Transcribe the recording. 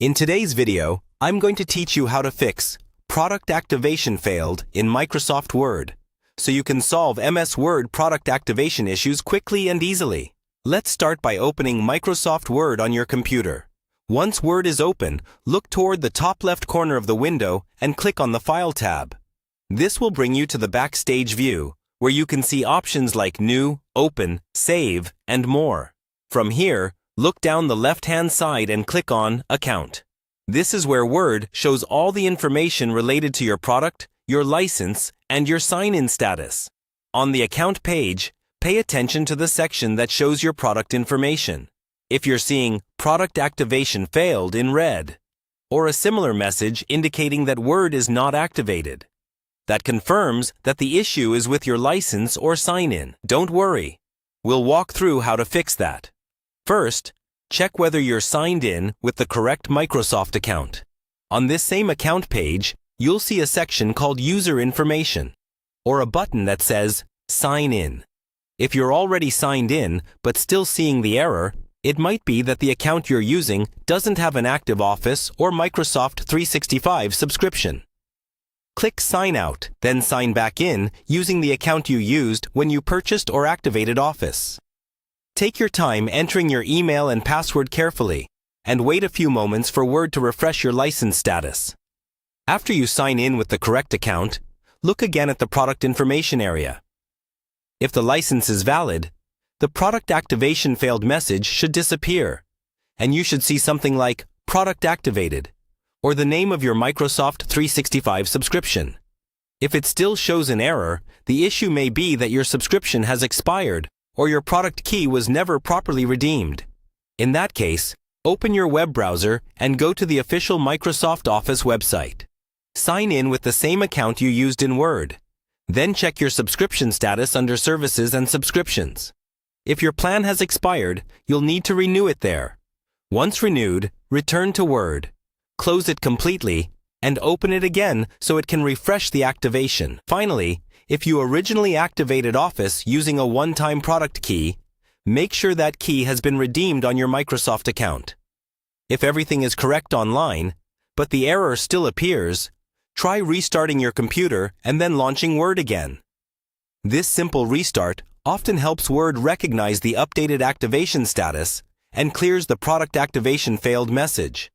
In today's video, I'm going to teach you how to fix Product Activation Failed in Microsoft Word, so you can solve MS Word product activation issues quickly and easily. Let's start by opening Microsoft Word on your computer. Once Word is open, look toward the top left corner of the window and click on the File tab. This will bring you to the Backstage view, where you can see options like New, Open, Save, and more. From here, look down the left-hand side and click on Account. This is where Word shows all the information related to your product, your license, and your sign-in status. On the Account page, pay attention to the section that shows your product information. If you're seeing Product Activation Failed in red, or a similar message indicating that Word is not activated, that confirms that the issue is with your license or sign-in. Don't worry. We'll walk through how to fix that. First, check whether you're signed in with the correct Microsoft account. On this same account page, you'll see a section called User Information, or a button that says Sign In. If you're already signed in but still seeing the error, it might be that the account you're using doesn't have an active Office or Microsoft 365 subscription. Click Sign Out, then sign back in using the account you used when you purchased or activated Office. Take your time entering your email and password carefully, and wait a few moments for Word to refresh your license status. After you sign in with the correct account, look again at the product information area. If the license is valid, the Product Activation Failed message should disappear, and you should see something like Product Activated, or the name of your Microsoft 365 subscription. If it still shows an error, the issue may be that your subscription has expired, or your product key was never properly redeemed. In that case, open your web browser and go to the official Microsoft Office website. Sign in with the same account you used in Word. Then check your subscription status under Services and Subscriptions. If your plan has expired, you'll need to renew it there. Once renewed, return to Word. Close it completely, and open it again so it can refresh the activation. Finally, if you originally activated Office using a one-time product key, make sure that key has been redeemed on your Microsoft account. If everything is correct online, but the error still appears, try restarting your computer and then launching Word again. This simple restart often helps Word recognize the updated activation status and clears the Product Activation Failed message.